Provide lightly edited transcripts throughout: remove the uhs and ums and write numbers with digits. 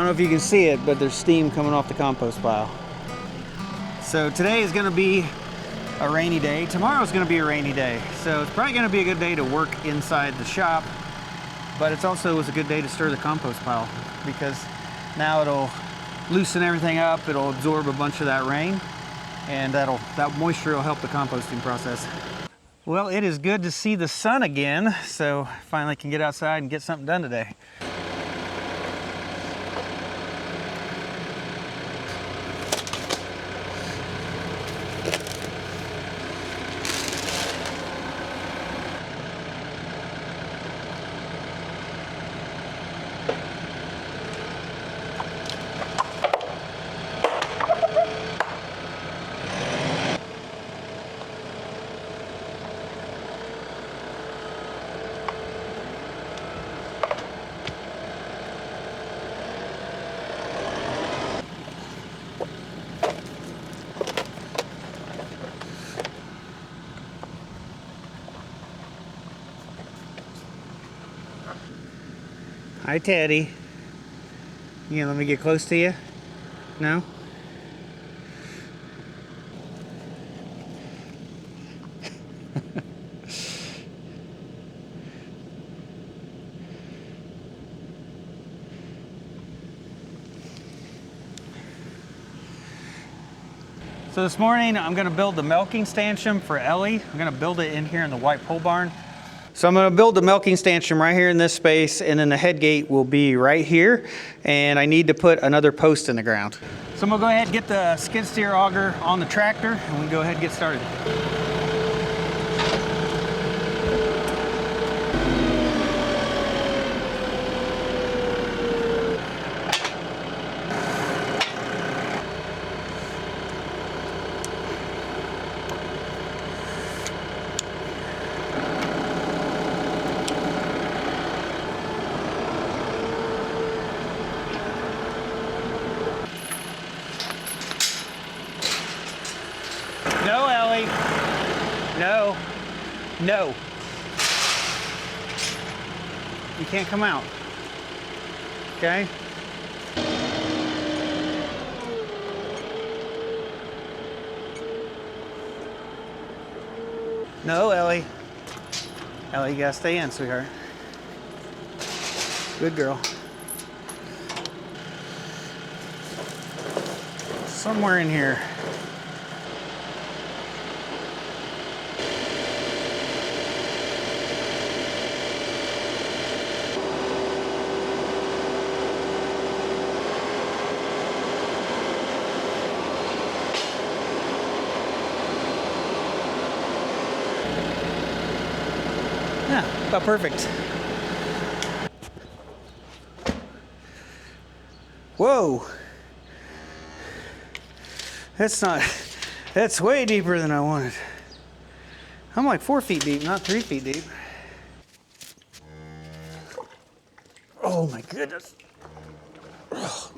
know if you can see it, but there's steam coming off the compost pile. So today is gonna be a rainy day. Tomorrow's gonna be a rainy day. So it's probably gonna be a good day to work inside the shop, but it's also a good day to stir the compost pile because now it'll loosen everything up, it'll absorb a bunch of that rain, and that moisture will help the composting process. Well, it is good to see the sun again, so finally can get outside and get something done today. Hi, Teddy. You gonna let me get close to you? No? So this morning I'm gonna build the milking stanchion for Ellie. I'm gonna build it in here in the white pole barn. So I'm going to build the milking stanchion right here in this space, and then the head gate will be right here, and I need to put another post in the ground. So I'm going to go ahead and get the skid steer auger on the tractor, and we can go ahead and get started. No, Ellie. No. No. You can't come out. Okay? No, Ellie. Ellie, you gotta stay in, sweetheart. Good girl. Somewhere in here. Yeah, about perfect. Whoa. That's way deeper than I wanted. I'm like 4 feet deep, not 3 feet deep. Oh my goodness. Oh.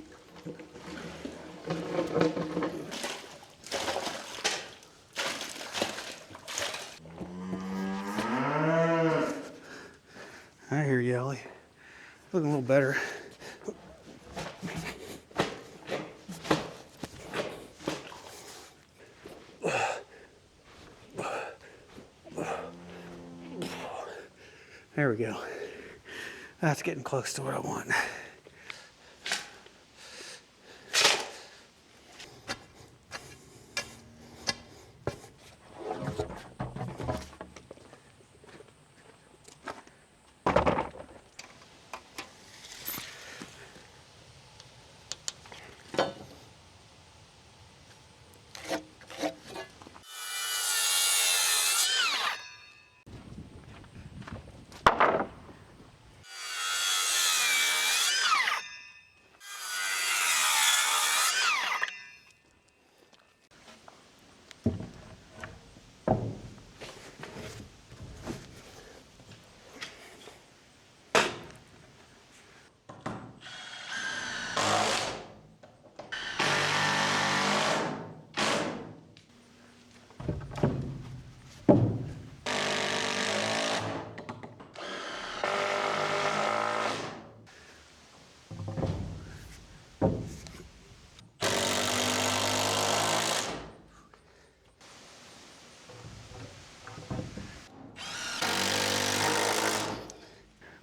I hear you, Ellie. Looking a little better. There we go. That's getting close to what I want.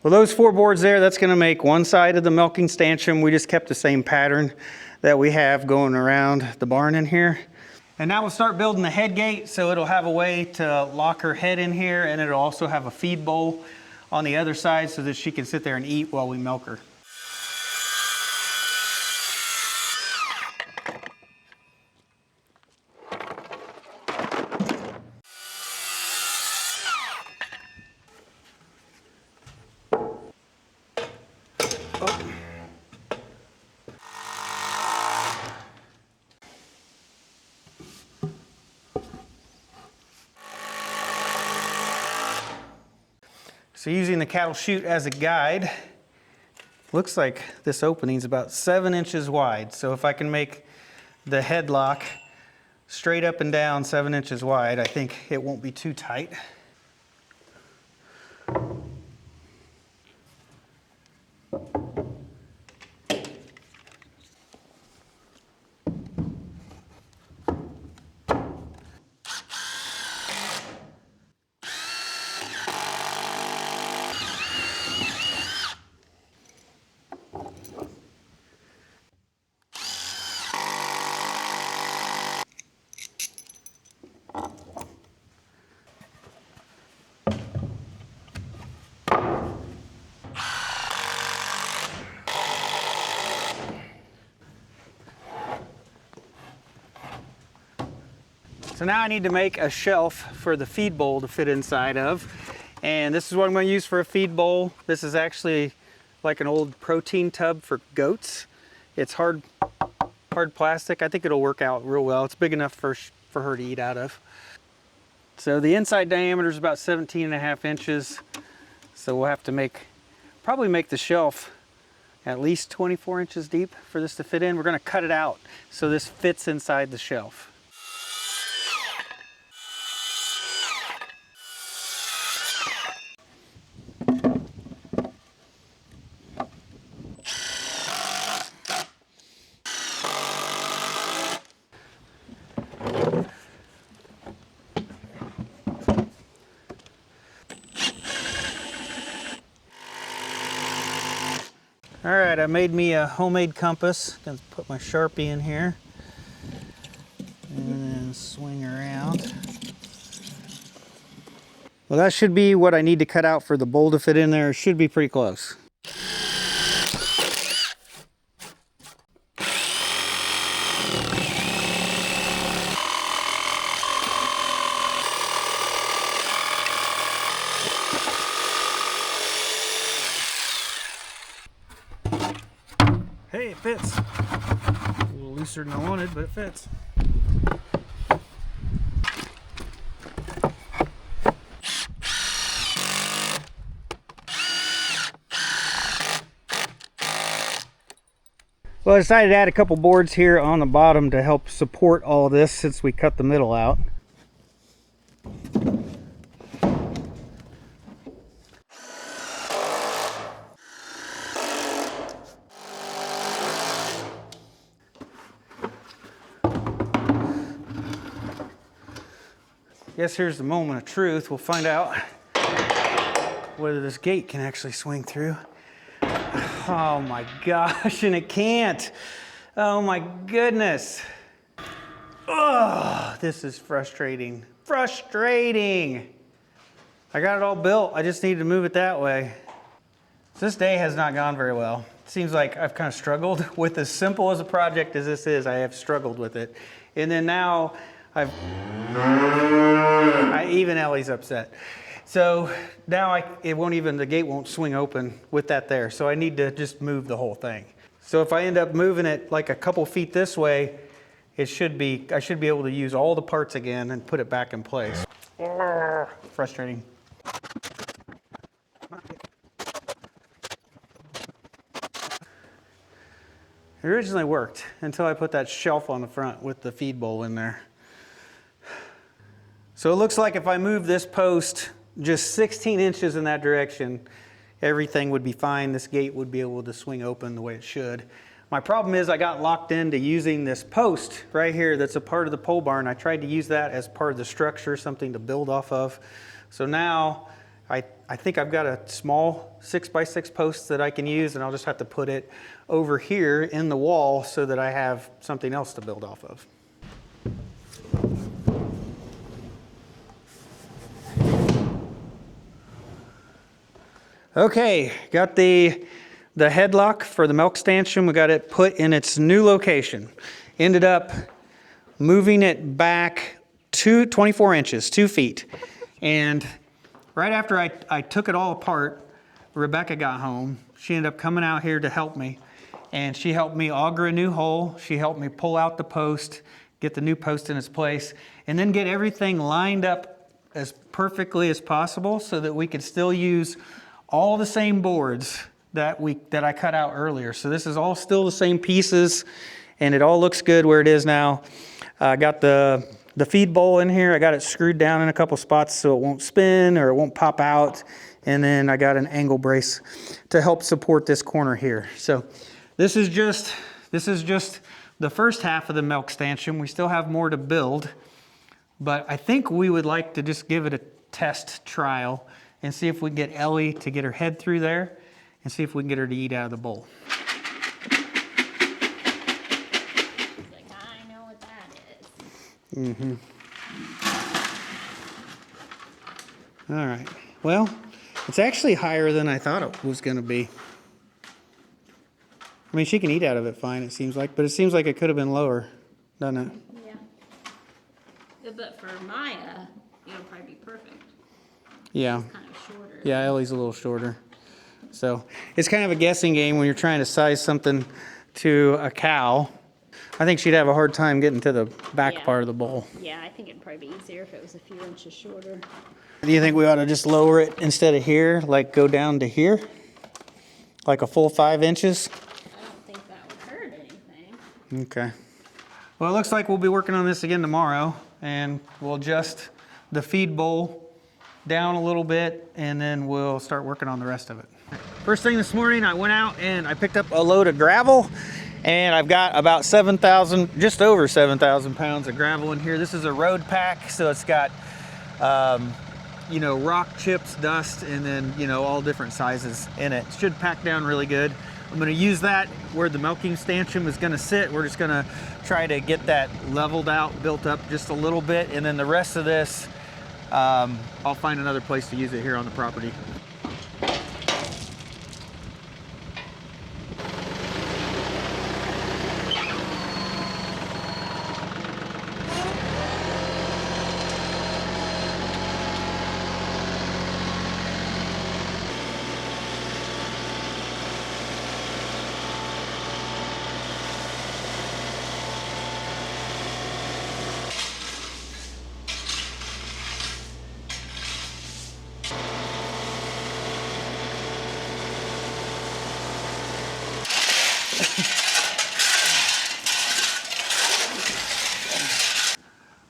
Well, those 4 boards there, that's going to make one side of the milking stanchion. We just kept the same pattern that we have going around the barn in here. And now we'll start building the head gate, so it'll have a way to lock her head in here, and it'll also have a feed bowl on the other side so that she can sit there and eat while we milk her. So using the cattle chute as a guide, looks like this opening is about 7 inches wide. So if I can make the headlock straight up and down 7 inches wide, I think it won't be too tight. So now I need to make a shelf for the feed bowl to fit inside of. And this is what I'm going to use for a feed bowl. This is actually like an old protein tub for goats. It's hard plastic. I think it'll work out real well. It's big enough for her to eat out of. So the inside diameter is about 17.5 inches. So we'll have to probably make the shelf at least 24 inches deep for this to fit in. We're going to cut it out so this fits inside the shelf. All right, I made me a homemade compass. Gonna put my Sharpie in here and then swing around. Well, that should be what I need to cut out for the bowl to fit in there. It should be pretty close. Hey, it fits. A little looser than I wanted, but it fits. Well, I decided to add a couple boards here on the bottom to help support all this since we cut the middle out. Guess here's the moment of truth. We'll find out whether this gate can actually swing through. Oh my gosh, and it can't. Oh my goodness. Oh, this is frustrating. Frustrating. I got it all built. I just needed to move it that way. This day has not gone very well. It seems like I've kind of struggled with as simple as a project as this is. I have struggled with it. And then now even Ellie's upset. So now the gate won't swing open with that there. So I need to just move the whole thing. So if I end up moving it like a couple feet this way, I should be able to use all the parts again and put it back in place. Frustrating. It originally worked until I put that shelf on the front with the feed bowl in there. So it looks like if I move this post just 16 inches in that direction, everything would be fine. This gate would be able to swing open the way it should. My problem is I got locked into using this post right here that's a part of the pole barn. I tried to use that as part of the structure, something to build off of. So now I think I've got a small 6x6 post that I can use, and I'll just have to put it over here in the wall so that I have something else to build off of. Okay, got the headlock for the milk stanchion. We got it put in its new location. Ended up moving it back 24 inches, 2 feet. And right after I took it all apart, Rebecca got home. She ended up coming out here to help me. And she helped me auger a new hole. She helped me pull out the post, get the new post in its place, and then get everything lined up as perfectly as possible so that we could still use all the same boards that I cut out earlier. So this is all still the same pieces, and it all looks good where it is now. I got the feed bowl in here. I got it screwed down in a couple spots so it won't spin or it won't pop out. And then I got an angle brace to help support this corner here. So this is just the first half of the milk stanchion. We still have more to build, but I think we would like to just give it a test trial and see if we can get Ellie to get her head through there and see if we can get her to eat out of the bowl. Like, I know what that is. Mm-hmm. All right. Well, it's actually higher than I thought it was going to be. I mean, she can eat out of it fine, it seems like, but it seems like it could have been lower, doesn't it? Yeah. But for Maya, it'll probably be perfect. Yeah. It's kind of shorter. Yeah, Ellie's a little shorter. So it's kind of a guessing game when you're trying to size something to a cow. I think she'd have a hard time getting to the back part of the bowl. Yeah, I think it'd probably be easier if it was a few inches shorter. Do you think we ought to just lower it instead of here, like go down to here? Like a full 5 inches? I don't think that would hurt anything. Okay. Well, it looks like we'll be working on this again tomorrow, and we'll adjust the feed bowl down a little bit, and then we'll start working on the rest of it. First thing this morning, I went out and I picked up a load of gravel, and I've got about 7,000, just over 7,000 pounds of gravel in here. This is a road pack, so it's got, you know, rock chips, dust, and then, you know, all different sizes in it. It should pack down really good. I'm gonna use that where the milking stanchion is gonna sit. We're just gonna try to get that leveled out, built up just a little bit, and then the rest of this, I'll find another place to use it here on the property.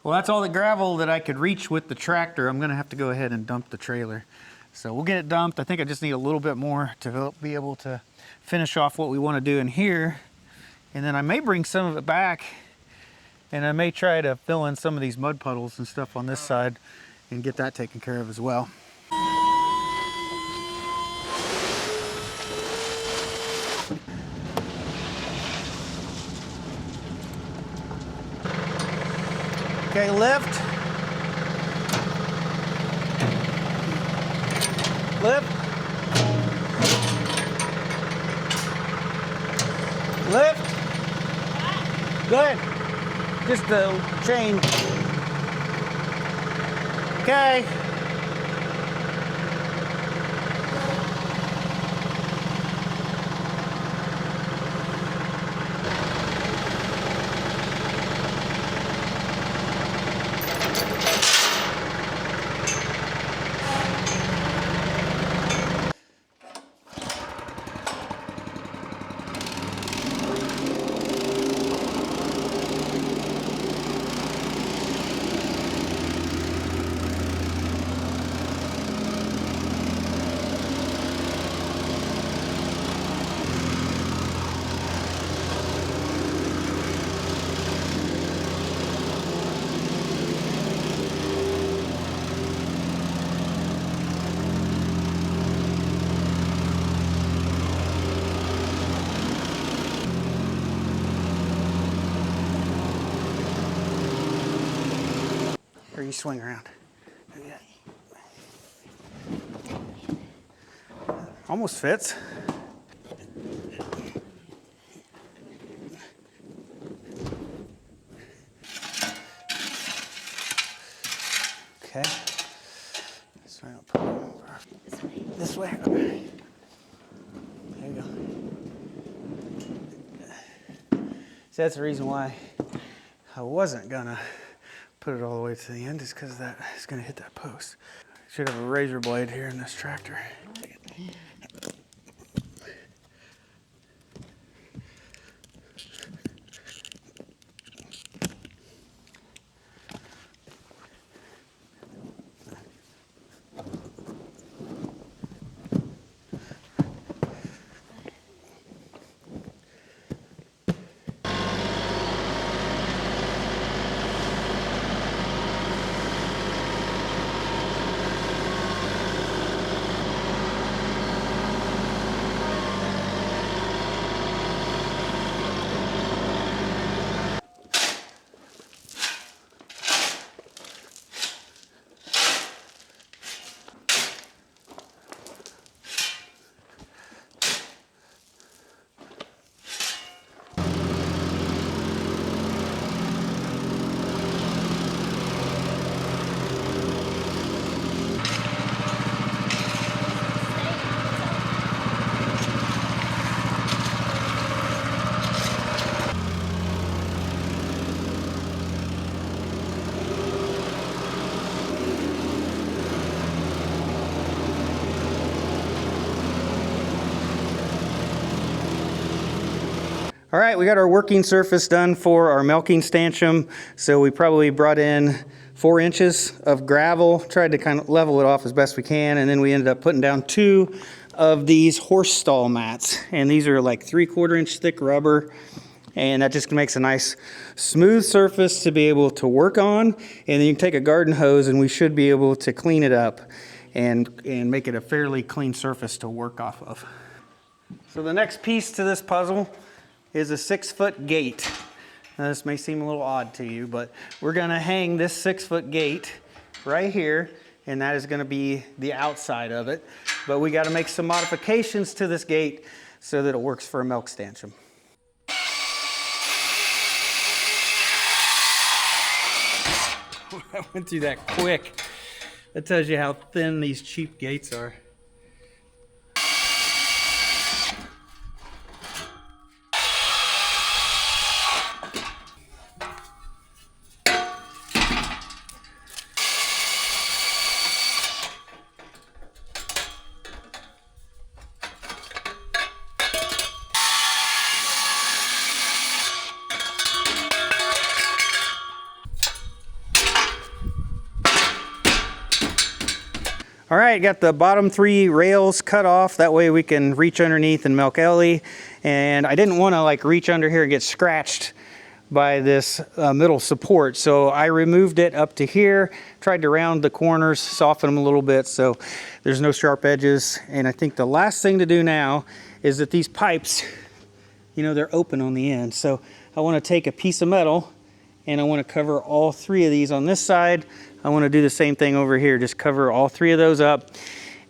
Well, that's all the gravel that I could reach with the tractor. I'm gonna have to go ahead and dump the trailer. So we'll get it dumped. I think I just need a little bit more to be able to finish off what we want to do in here. And then I may bring some of it back, and I may try to fill in some of these mud puddles and stuff on this side and get that taken care of as well. Okay, lift. Lift. Lift. Good. Just the chain. Okay. Or you swing around. Almost fits. Okay. So I'll put it this way. Okay. There you go. See, that's the reason why I wasn't gonna put it all the way to the end, is because that is gonna hit that post. Should have a razor blade here in this tractor. All right, we got our working surface done for our milking stanchion. So we probably brought in 4 inches of gravel, tried to kind of level it off as best we can, and then we ended up putting down 2 of these horse stall mats. And these are like 3/4 inch thick rubber, and that just makes a nice smooth surface to be able to work on. And then you can take a garden hose and we should be able to clean it up and make it a fairly clean surface to work off of. So the next piece to this puzzle is a 6-foot gate. Now, this may seem a little odd to you, but we're gonna hang this 6-foot gate right here, and that is gonna be the outside of it. But we gotta make some modifications to this gate so that it works for a milk stanchion. I went through that quick. That tells you how thin these cheap gates are. All right, got the bottom 3 rails cut off. That way we can reach underneath and milk Ellie. And I didn't want to like reach under here and get scratched by this middle support. So I removed it up to here, tried to round the corners, soften them a little bit so there's no sharp edges. And I think the last thing to do now is that these pipes, you know, they're open on the end. So I want to take a piece of metal and I want to cover all 3 of these on this side. I want to do the same thing over here, just cover all 3 of those up,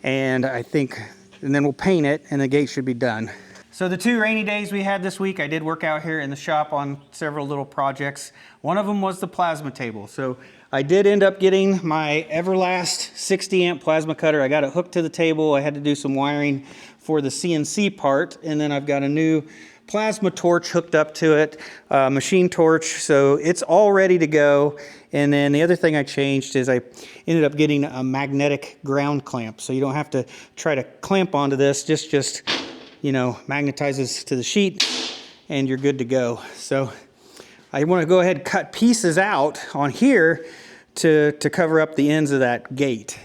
and then we'll paint it and the gate should be done. So the 2 rainy days we had this week, I did work out here in the shop on several little projects. One of them was the plasma table. So I did end up getting my Everlast 60 amp plasma cutter. I got it hooked to the table. I had to do some wiring for the CNC part, and then I've got a new plasma torch hooked up to it, machine torch, so it's all ready to go. And then the other thing I changed is I ended up getting a magnetic ground clamp, so you don't have to try to clamp onto this, just you know, magnetizes to the sheet and you're good to go. So I want to go ahead and cut pieces out on here to cover up the ends of that gate.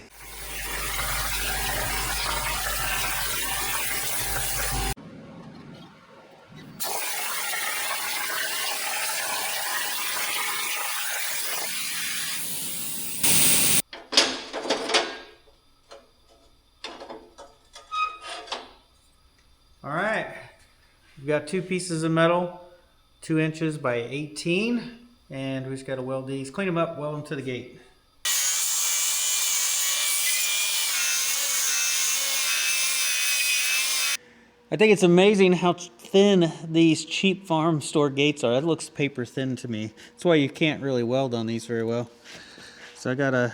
All right, we've got 2 pieces of metal, 2 inches by 18, and we just got to weld these, clean them up, weld them to the gate. I think it's amazing how thin these cheap farm store gates are. That looks paper thin to me. That's why you can't really weld on these very well. So I got a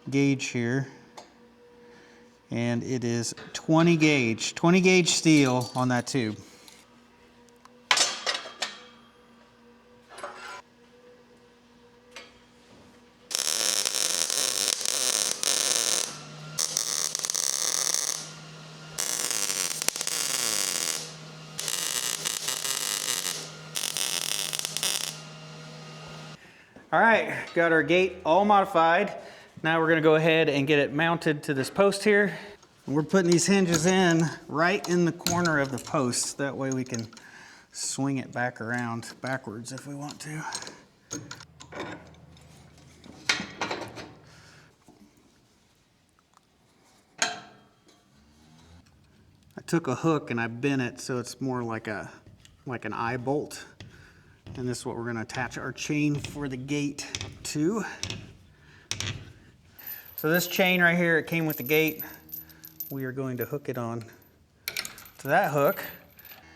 gauge here, and it is 20 gauge steel on that tube. All right, got our gate all modified. Now we're gonna go ahead and get it mounted to this post here. And we're putting these hinges in right in the corner of the post. That way we can swing it back around backwards if we want to. I took a hook and I bent it so it's more like an eye bolt. And this is what we're gonna attach our chain for the gate to. So this chain right here, it came with the gate. We are going to hook it on to that hook.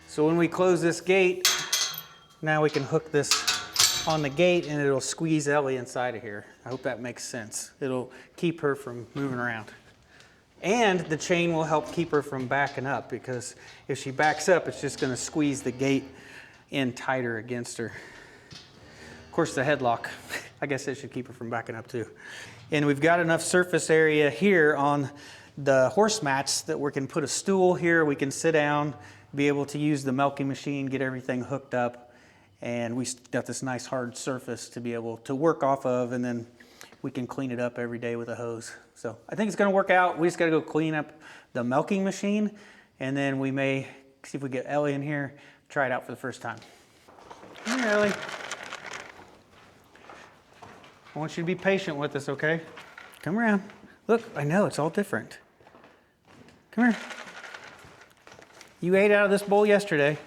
So when we close this gate, now we can hook this on the gate and it'll squeeze Ellie inside of here. I hope that makes sense. It'll keep her from moving around. And the chain will help keep her from backing up, because if she backs up, it's just gonna squeeze the gate in tighter against her. Of course, the headlock, I guess it should keep her from backing up too. And we've got enough surface area here on the horse mats that we can put a stool here, we can sit down, be able to use the milking machine, get everything hooked up, and we got this nice hard surface to be able to work off of, and then we can clean it up every day with a hose. So I think it's gonna work out. We just gotta go clean up the milking machine, and then we may see if we get Ellie in here, try it out for the first time. Come here, Ellie. I want you to be patient with us, okay? Come around. Look, I know, it's all different. Come here. You ate out of this bowl yesterday.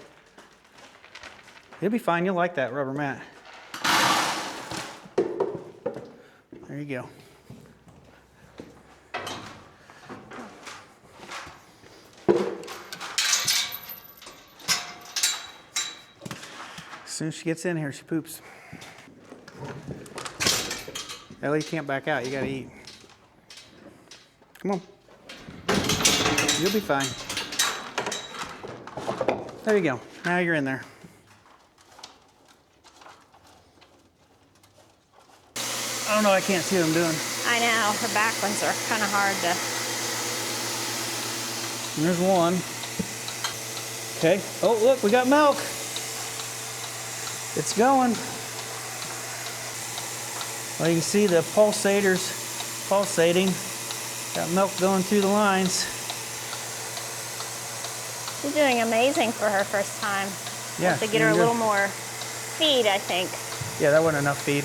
You'll be fine, you'll like that rubber mat. There you go. As soon as she gets in here, she poops. Ellie, you can't back out, you gotta eat. Come on. You'll be fine. There you go, now you're in there. I don't know, I can't see what I'm doing. I know, her back ones are kind of hard to... And there's one. Okay, oh look, we got milk. It's going. Well, you can see the pulsators pulsating. Got milk going through the lines. She's doing amazing for her first time. Yeah. Have to get her a little more feed, I think. Yeah, that wasn't enough feed.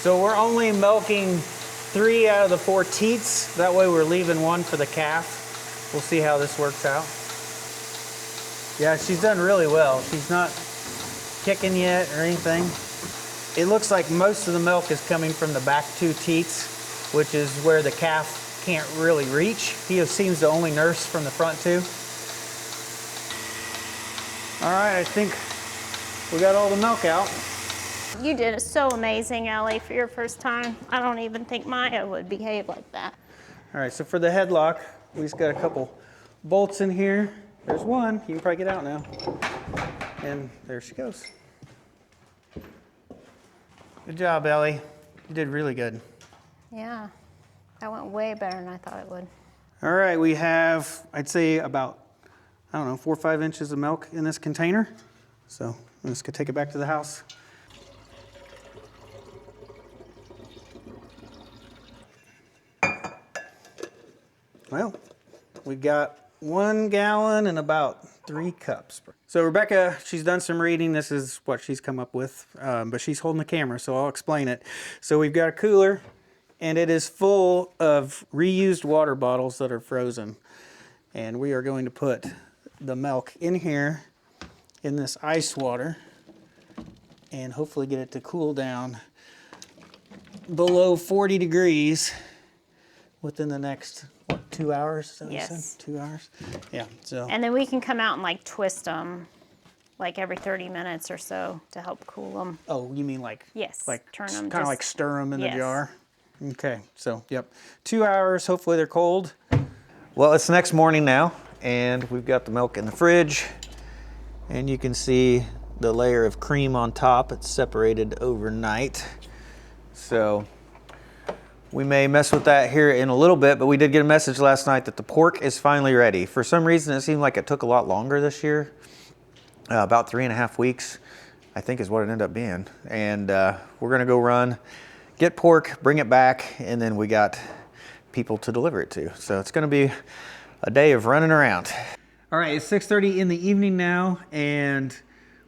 So we're only milking 3 out of the 4 teats. That way we're leaving 1 for the calf. We'll see how this works out. Yeah, she's done really well. She's not kicking yet or anything. It looks like most of the milk is coming from the back 2 teats, which is where the calf can't really reach. He seems to only nurse from the front 2. All right, I think we got all the milk out. You did it so amazing, Ellie, for your first time. I don't even think Maya would behave like that. All right, so for the headlock, we just got a couple bolts in here. There's one, you can probably get out now. And there she goes. Good job, Ellie. You did really good. Yeah, that went way better than I thought it would. All right, we have, I'd say about, I don't know, 4 or 5 inches of milk in this container. So I'm just gonna take it back to the house. Well, we've got 1 gallon and about 3 cups. So Rebecca, she's done some reading. This is what she's come up with, but she's holding the camera, so I'll explain it. So we've got a cooler, and it is full of reused water bottles that are frozen. And we are going to put the milk in here, in this ice water, and hopefully get it to cool down below 40 degrees within the next, what, 2 hours, is that what you Yes. said? 2 hours? Yeah, so. And then we can come out and like twist them like every 30 minutes or so to help cool them. Oh, you mean like? Yes, Like turn them. kind of like stir them in the Yes. jar? Okay, so yep. 2 hours, hopefully they're cold. Well, it's the next morning now, and we've got the milk in the fridge, and you can see the layer of cream on top. It's separated overnight. So we may mess with that here in a little bit, but we did get a message last night that the pork is finally ready. For some reason, it seemed like it took a lot longer this year. About 3.5 weeks, I think is what it ended up being. And we're gonna go run, get pork, bring it back, and then we got people to deliver it to. So it's gonna be a day of running around. All right, it's 6:30 in the evening now, and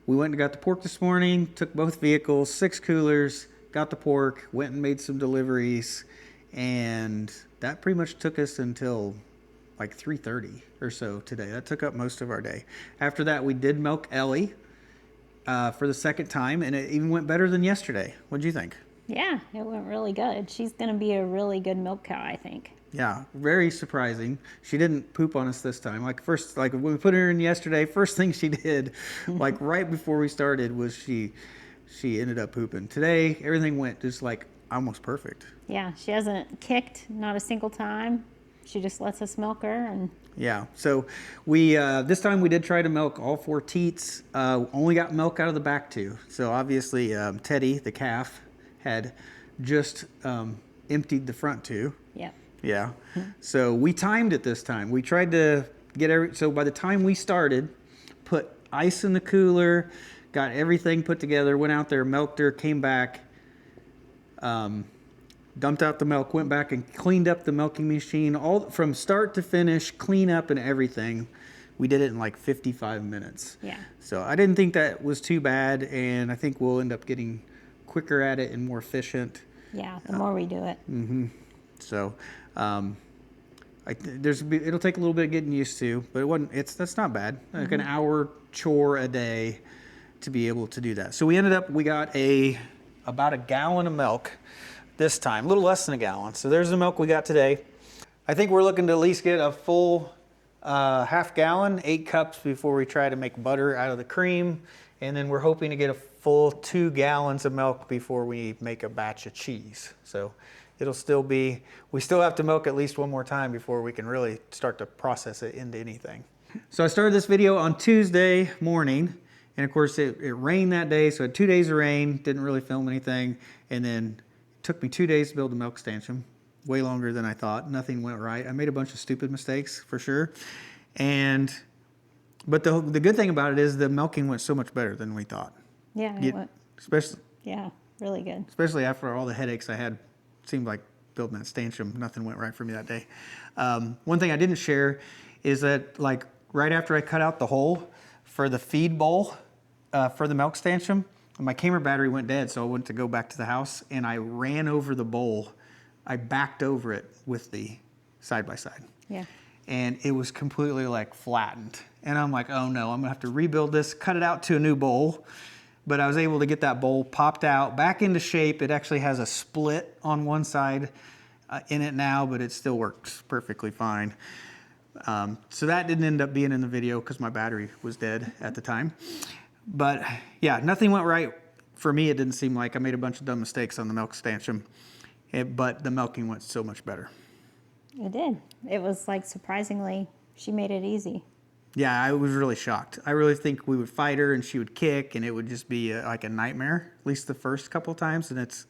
we went and got the pork this morning, took both vehicles, 6 coolers, got the pork, went and made some deliveries, and that pretty much took us until like 3:30 or so today. That took up most of our day. After that, we did milk Ellie for the second time, and it even went better than yesterday. What'd you think? Yeah, it went really good. She's going to be a really good milk cow, I think. Yeah, very surprising. She didn't poop on us this time. Like when we put her in yesterday, first thing she did, like right before we started, was she ended up pooping. Today, everything went just like almost perfect. Yeah, she hasn't kicked, not a single time. She just lets us milk her. And yeah, so we this time we did try to milk all 4 teats. Only got milk out of the back 2. So obviously Teddy, the calf, had just emptied the front 2. yeah. Yeah. So we timed it this time. We tried to get so by the time we started, put ice in the cooler, got everything put together, went out there, milked her, came back, dumped out the milk, went back and cleaned up the milking machine, all from start to finish, clean up and everything. We did it in like 55 minutes. Yeah. So I didn't think that was too bad, and I think we'll end up getting quicker at it and more efficient. Yeah, the more we do it. So it'll take a little bit of getting used to, but that's not bad. Like an hour chore a day to be able to do that. So we got about a gallon of milk this time, a little less than a gallon. So there's the milk we got today. I think we're looking to at least get a full half gallon, 8 cups before we try to make butter out of the cream. And then we're hoping to get a full 2 gallons of milk before we make a batch of cheese. So it'll still be, we still have to milk at least one more time before we can really start to process it into anything. So I started this video on Tuesday morning, and of course it rained that day, so I had 2 days of rain, didn't really film anything, and then it took me 2 days to build the milk stanchion, way longer than I thought. Nothing went right. I made a bunch of stupid mistakes for sure, but the good thing about it is the milking went so much better than we thought. Yeah, it went. Especially really good. Especially after all the headaches I had. Seemed like building that stanchion, nothing went right for me that day. One thing I didn't share is that like right after I cut out the hole for the feed bowl for the milk stanchion, my camera battery went dead, so I went to go back to the house and I ran over the bowl. I backed over it with the side-by-side. Yeah. And it was completely like flattened. And I'm like, oh no, I'm gonna have to rebuild this, cut it out to a new bowl. But I was able to get that bowl popped out, back into shape. It actually has a split on one side in it now, but it still works perfectly fine. So that didn't end up being in the video because my battery was dead at the time. But yeah, nothing went right. For me, it didn't seem like. I made a bunch of dumb mistakes on the milk stanchion, but the milking went so much better. It did. It was like surprisingly, she made it easy. Yeah, I was really shocked. I really think we would fight her and she would kick and it would just be like a nightmare, at least the first couple of times, and it's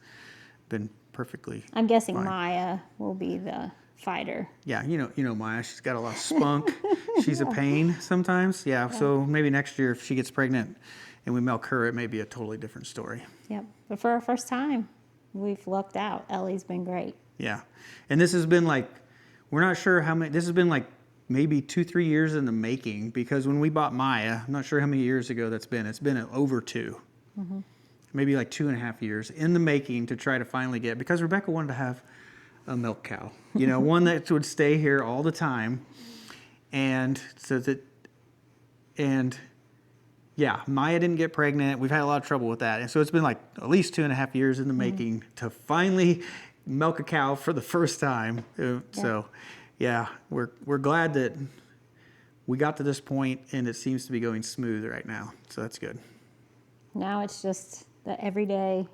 been perfectly I'm guessing fine. Maya will be the fighter. Yeah, you know Maya, she's got a lot of spunk. She's a pain sometimes. Yeah, so maybe next year if she gets pregnant and we milk her, it may be a totally different story. Yep, but for our first time, we've lucked out. Ellie's been great. Yeah, and this has been like, we're not sure how many, this has been like maybe 2-3 years in the making, because when we bought Maya, I'm not sure how many years ago that's been. It's been over 2. Maybe like 2.5 years in the making to try to finally get, because Rebecca wanted to have a milk cow, you know, one that would stay here all the time. And so that, and yeah, Maya didn't get pregnant. We've had a lot of trouble with that. And so it's been like at least 2.5 years in the making to finally milk a cow for the first time. So yeah, we're glad that we got to this point and it seems to be going smooth right now. So that's good. Now it's just the everyday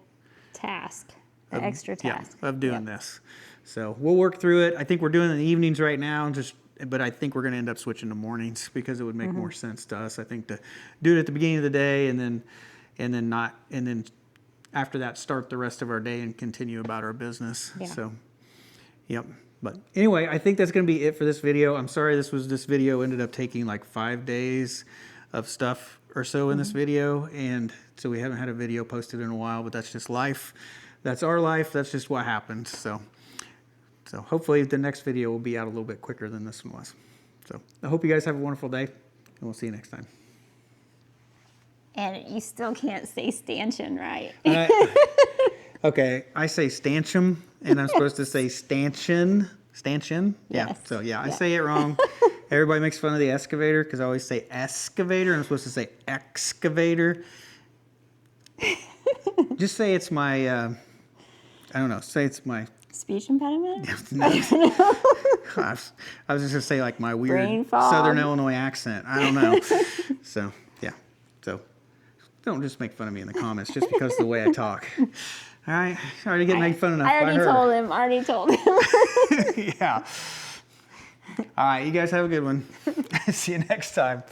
task, the extra task. Yeah, of doing this. So we'll work through it. I think we're doing it in the evenings right now, but I think we're going to end up switching to mornings because it would make more sense to us. I think to do it at the beginning of the day and then after that start the rest of our day and continue about our business. Yeah. So, yep. But anyway, I think that's going to be it for this video. I'm sorry this video ended up taking like 5 days of stuff or so in this video, and so we haven't had a video posted in a while, but that's just life. That's our life. That's just what happened. So hopefully the next video will be out a little bit quicker than this one was. So I hope you guys have a wonderful day, and we'll see you next time. And you still can't say stanchion right. Okay, I say stanchion, and I'm supposed to say stanchion. Stanchion? Yeah. Yes. So yeah, I say it wrong. Everybody makes fun of the excavator because I always say excavator, and I'm supposed to say excavator. Just say it's my, I don't know, say it's my... Speech impediment? No. I was just going to say like my weird Southern Illinois accent. I don't know. So, yeah. So, don't just make fun of me in the comments just because of the way I talk. All right? I already get made fun enough by her. I already told him. Yeah. All right. You guys have a good one. See you next time.